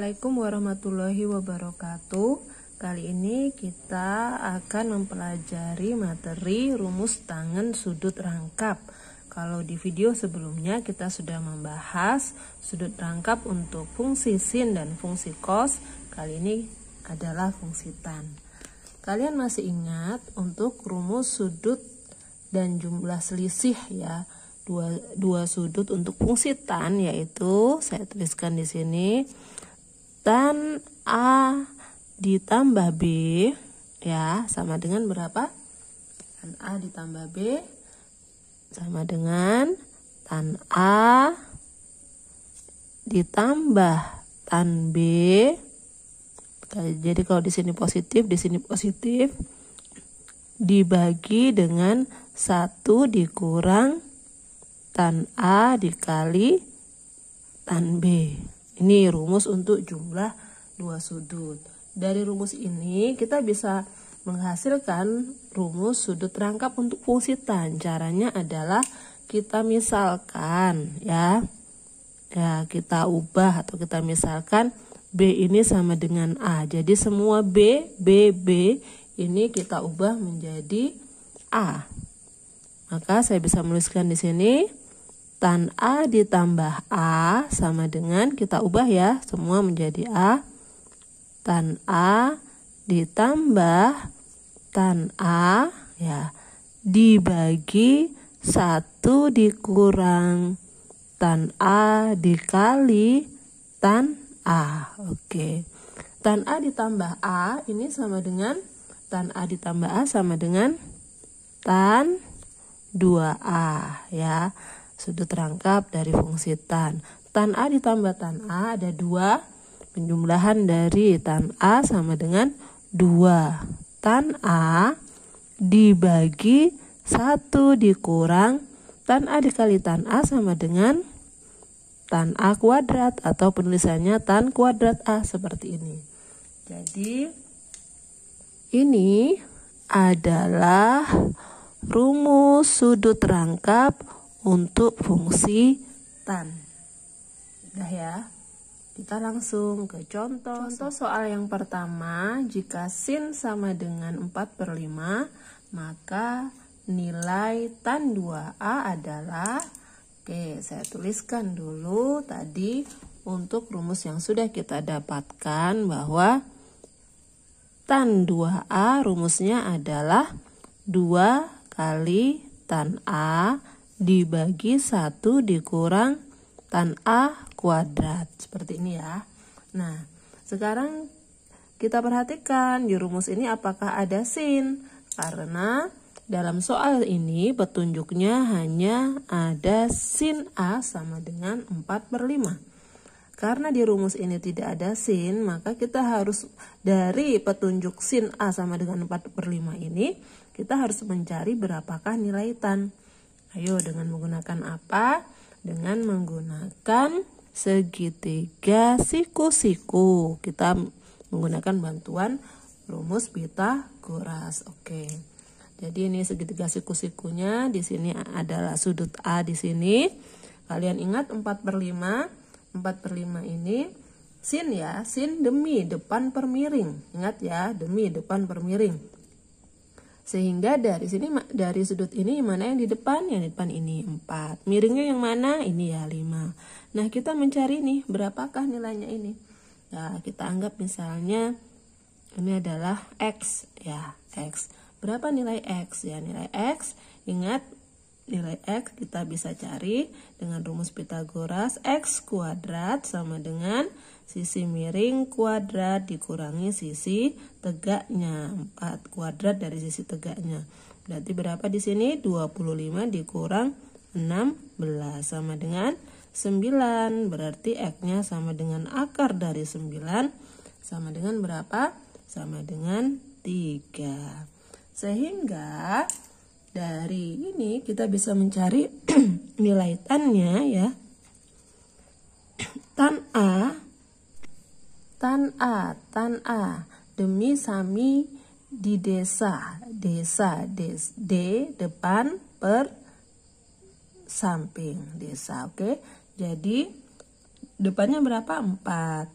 Assalamualaikum warahmatullahi wabarakatuh. Kali ini kita akan mempelajari materi rumus tangen sudut rangkap. Kalau di video sebelumnya kita sudah membahas sudut rangkap untuk fungsi sin dan fungsi cos. Kali ini adalah fungsi tan. Kalian masih ingat untuk rumus sudut dan jumlah selisih ya? Dua sudut untuk fungsi tan, yaitu saya tuliskan di sini tan A ditambah B ya sama dengan berapa? Tan A ditambah B sama dengan tan A ditambah tan B. Jadi kalau di sini positif, di sini positif, dibagi dengan 1 dikurang tan A dikali tan B. Ini rumus untuk jumlah dua sudut. Dari rumus ini kita bisa menghasilkan rumus sudut rangkap untuk fungsi tan. Caranya adalah kita misalkan ya kita ubah atau kita misalkan B ini sama dengan A. Jadi semua B ini kita ubah menjadi A. Maka saya bisa menuliskan di sini tan A ditambah A sama dengan, kita ubah ya, semua menjadi A. Tan A ditambah tan A ya dibagi 1 dikurang tan A dikali tan A. Oke. Tan A ditambah A ini sama dengan tan A ditambah A sama dengan tan 2A ya. Sudut rangkap dari fungsi tan. Tan A ditambah tan A ada 2. Penjumlahan dari tan A sama dengan 2. Tan A dibagi 1 dikurang tan A dikali tan A sama dengan tan A kuadrat, atau penulisannya tan kuadrat A seperti ini. Jadi ini adalah rumus sudut rangkap untuk fungsi tan. Udah ya. Kita langsung ke contoh. Contoh soal yang pertama, jika sin sama dengan 4/5, maka nilai tan 2A adalah, oke, saya tuliskan dulu tadi untuk rumus yang sudah kita dapatkan bahwa tan 2A rumusnya adalah 2 kali tan A dibagi 1 dikurang tan A kuadrat. Seperti ini ya. Nah, sekarang kita perhatikan di rumus ini apakah ada sin. Karena dalam soal ini petunjuknya hanya ada sin A sama dengan 4/5. Karena di rumus ini tidak ada sin, maka kita harus dari petunjuk sin A sama dengan 4/5 ini, kita harus mencari berapakah nilai tan. Ayo, dengan menggunakan apa? Dengan menggunakan segitiga siku-siku. Kita menggunakan bantuan rumus Pythagoras. Oke. Jadi ini segitiga siku-sikunya. Di sini adalah sudut A di sini. Kalian ingat 4/5. 4/5 ini sin ya, sin demi depan per miring. Ingat ya, demi depan per miring. Sehingga dari sini, dari sudut ini mana yang di depan? Yang di depan ini 4. Miringnya yang mana? Ini ya 5. Nah, kita mencari nih berapakah nilainya ini. Nah, kita anggap misalnya ini adalah X ya, X. Berapa nilai X? Ya, nilai X, ingat nilai X kita bisa cari dengan rumus Pythagoras. X kuadrat sama dengan sisi miring kuadrat dikurangi sisi tegaknya. 4 kuadrat dari sisi tegaknya. Berarti berapa di sini? 25 dikurang 16 sama dengan 9. Berarti X-nya sama dengan akar dari 9 sama dengan berapa? Sama dengan 3. Sehingga dari ini kita bisa mencari nilai tan-nya ya. Tan A demi sami di desa D depan per samping desa. Oke. Jadi depannya berapa? 4.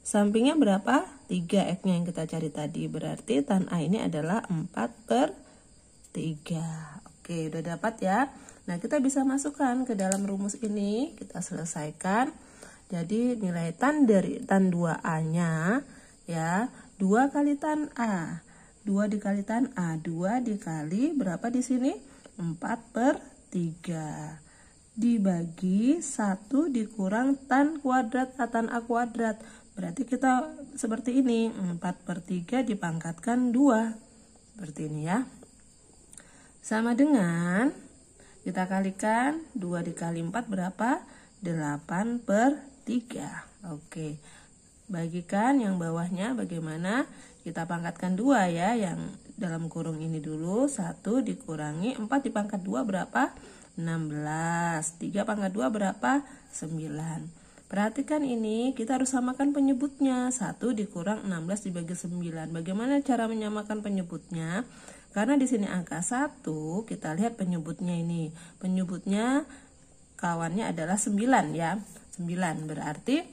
Sampingnya berapa? 3 X-nya yang kita cari tadi. Berarti tan A ini adalah 4/3. Oke, udah dapat ya. Nah, kita bisa masukkan ke dalam rumus ini. Kita selesaikan. Jadi, nilai tan dari tan 2A-nya ya, 2 kali tan A. 2 dikali tan A. 2 dikali berapa di sini? 4/3. Dibagi 1 dikurang tan kuadrat tan A kuadrat. Berarti kita seperti ini, 4/3 dipangkatkan 2. Seperti ini ya. Sama dengan, kita kalikan 2 dikali 4 berapa? 8/3. Oke. Bagikan yang bawahnya bagaimana? Kita pangkatkan 2 ya, yang dalam kurung ini dulu. 1 dikurangi 4 dipangkat 2 berapa? 16. 3 pangkat 2 berapa? 9. Perhatikan ini, kita harus samakan penyebutnya. 1 dikurang 16 dibagi 9. Bagaimana cara menyamakan penyebutnya? Karena di sini angka 1, kita lihat penyebutnya ini. Penyebutnya kawannya adalah 9 ya. 9 berarti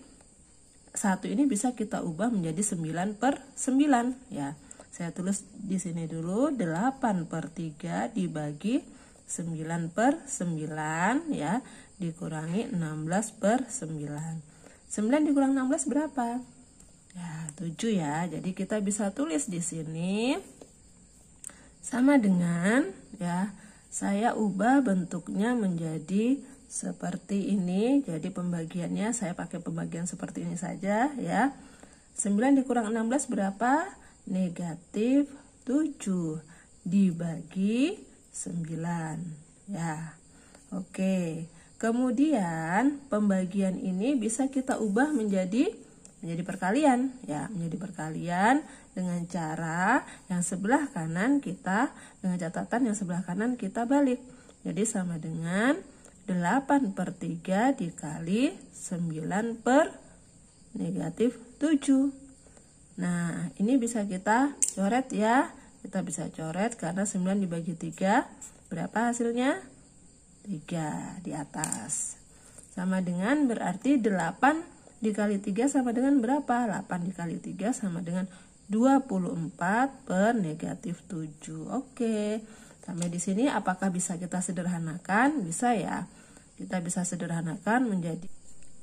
1 ini bisa kita ubah menjadi 9/9 ya. Saya tulis di sini dulu 8/3 dibagi 9/9 ya, dikurangi 16/9. 9 dikurang 16 berapa? Ya, 7 ya. Jadi kita bisa tulis di sini sama dengan ya, saya ubah bentuknya menjadi seperti ini. Jadi pembagiannya saya pakai pembagian seperti ini saja ya. 9 dikurang 16 berapa? Negatif 7 dibagi 9 ya. Oke. Kemudian pembagian ini bisa kita ubah menjadi perkalian ya, menjadi perkalian dengan cara yang sebelah kanan kita, dengan catatan yang sebelah kanan kita balik. Jadi sama dengan 8/3 dikali 9/-7. Nah, ini bisa kita coret ya. Kita bisa coret karena 9 dibagi 3 berapa hasilnya? 3 di atas. Sama dengan berarti 8 dikali 3 sama dengan berapa? 8 dikali 3 sama dengan 24/-7. Oke. Sampai di sini apakah bisa kita sederhanakan? Bisa ya. Kita bisa sederhanakan menjadi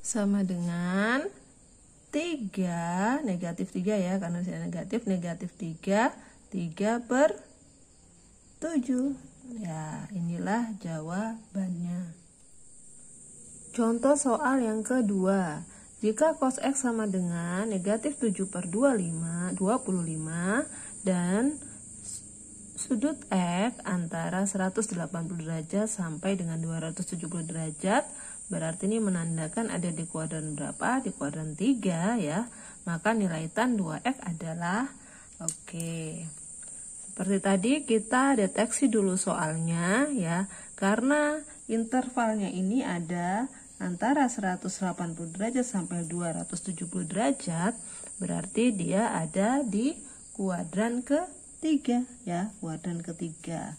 sama dengan 3 negatif 3 ya, karena saya negatif 3 3/7. Ya, inilah jawabannya. Contoh soal yang kedua. Jika cos X sama dengan negatif 7/25 dan sudut X antara 180 derajat sampai dengan 270 derajat, berarti ini menandakan ada di kuadran berapa? Di kuadran 3 ya. Maka nilai tan 2X adalah, oke. Seperti tadi kita deteksi dulu soalnya ya. Karena intervalnya ini ada antara 180 derajat sampai 270 derajat, berarti dia ada di kuadran ketiga ya, kuadran ketiga.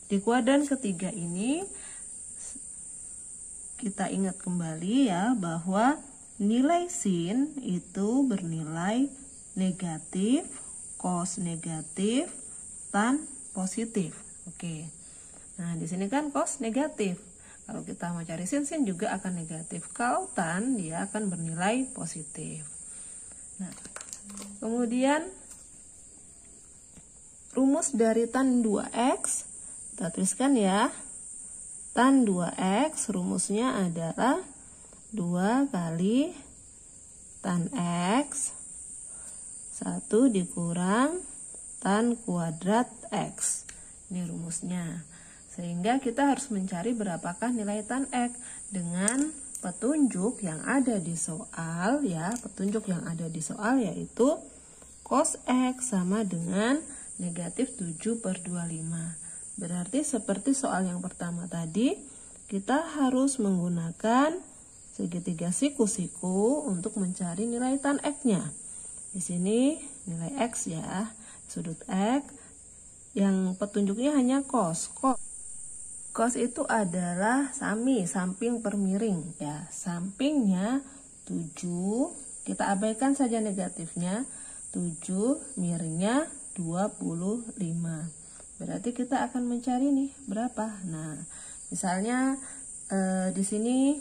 Di kuadran ketiga ini kita ingat kembali ya bahwa nilai sin itu bernilai negatif, cos negatif, tan positif. Oke. Nah, di sini kan cos negatif. Kalau kita mau cari sin juga akan negatif. Kalau tan dia akan bernilai positif. Nah, kemudian rumus dari tan 2X kita tuliskan ya. Tan 2X rumusnya adalah 2 kali tan X 1 dikurang tan kuadrat X. Ini rumusnya. Sehingga kita harus mencari berapakah nilai tan X dengan petunjuk yang ada di soal ya. Petunjuk yang ada di soal yaitu cos X sama dengan negatif 7/25. Berarti seperti soal yang pertama tadi, kita harus menggunakan segitiga siku-siku untuk mencari nilai tan X-nya. Di sini nilai X ya, sudut X yang petunjuknya hanya cos. Cos itu adalah samping per miring ya. Sampingnya 7 kita abaikan saja negatifnya. 7 miringnya 25. Berarti kita akan mencari nih berapa. Nah, misalnya di sini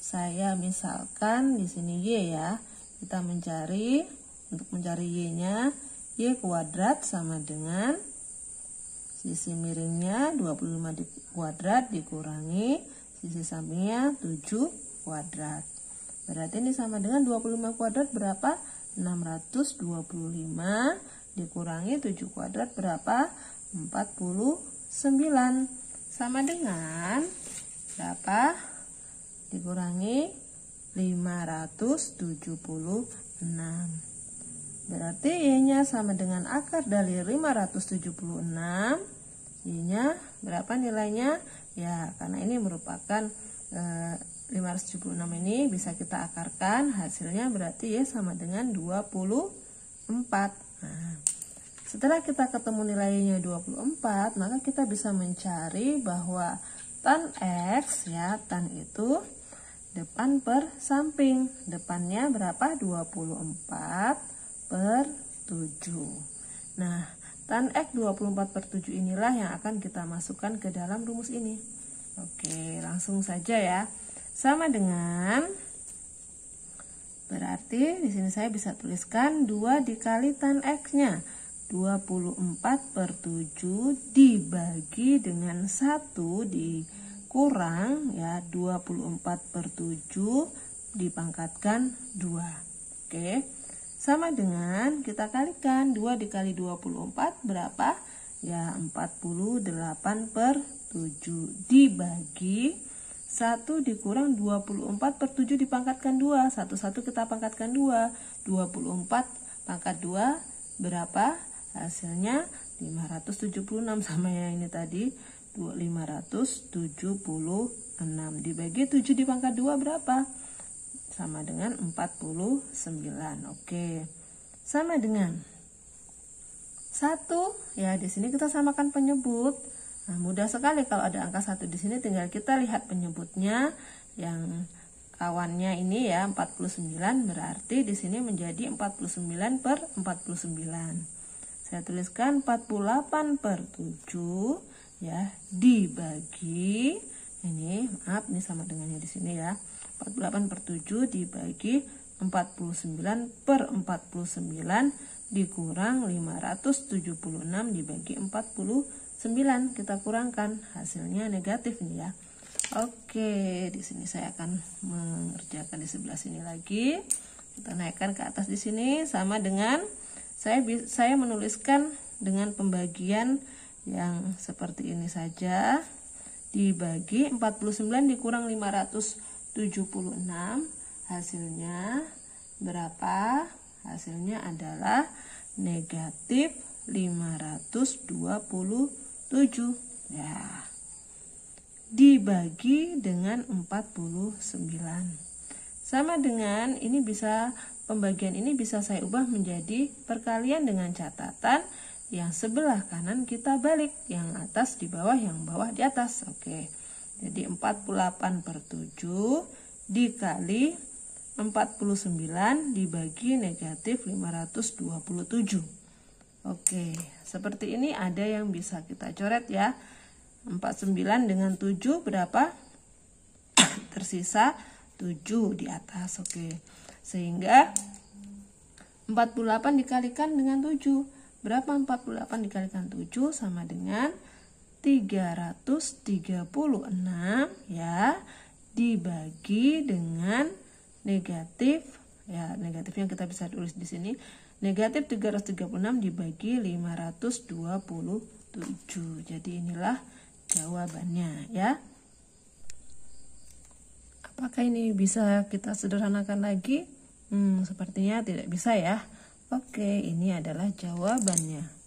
saya misalkan di sini Y ya. Kita mencari, untuk mencari Y-nya, Y kuadrat sama dengan sisi miringnya 25 kuadrat dikurangi sisi sampingnya 7 kuadrat. Berarti ini sama dengan 25 kuadrat berapa? 625 dikurangi 7 kuadrat berapa? 49. Sama dengan berapa? Dikurangi 576. Berarti Y-nya sama dengan akar dari 576. Y-nya berapa nilainya? Ya, karena ini merupakan 576 ini bisa kita akarkan. Hasilnya berarti Y sama dengan 24. Nah, setelah kita ketemu nilainya 24, maka kita bisa mencari bahwa tan X ya, tan itu depan per samping. Depannya berapa? 24/7. Nah, tan X 24/7 inilah yang akan kita masukkan ke dalam rumus ini. Oke, langsung saja ya. Sama dengan, berarti di sini saya bisa tuliskan 2 dikali tan X-nya. 24/7 dibagi dengan 1 dikurang ya 24/7 dipangkatkan 2. Oke. Sama dengan kita kalikan 2 dikali 24 berapa? Ya 48/7 dibagi 1 dikurang 24/7 dipangkatkan 2. Satu-satu kita pangkatkan 2. 24 pangkat 2 berapa? Hasilnya 576 sama yang ini tadi 576 dibagi 7 dipangkat 2 berapa? Sama dengan 49. Oke. Sama dengan 1 ya, di sini kita samakan penyebut. Nah, mudah sekali kalau ada angka 1 di sini, tinggal kita lihat penyebutnya yang kawannya ini ya 49, berarti di sini menjadi 49/49. Saya tuliskan 48/7 ya dibagi ini, maaf ini sama dengannya di sini ya. 48/7 dibagi 49/49 dikurang 576 dibagi 49. Kita kurangkan, hasilnya negatif ini ya. Oke, di sini saya akan mengerjakan di sebelah sini lagi. Kita naikkan ke atas di sini sama dengan saya menuliskan dengan pembagian yang seperti ini saja. Dibagi 49 dikurang 576, hasilnya berapa? Hasilnya adalah negatif 527 ya. Dibagi dengan 49. Sama dengan ini, bisa pembagian ini bisa saya ubah menjadi perkalian dengan catatan yang sebelah kanan kita balik, yang atas di bawah, yang bawah di atas. Oke. Jadi 48/7 dikali 49 dibagi negatif 527. Oke, seperti ini ada yang bisa kita coret ya. 49 dengan 7 berapa? Tersisa 7 di atas. Oke. Sehingga 48 dikalikan dengan 7. Berapa 48 dikalikan 7? Sama dengan 336 ya, dibagi dengan negatif ya, negatifnya kita bisa tulis di sini. Negatif 336 dibagi 527. Jadi inilah jawabannya ya. Apakah ini bisa kita sederhanakan lagi? Sepertinya tidak bisa ya. Oke, ini adalah jawabannya.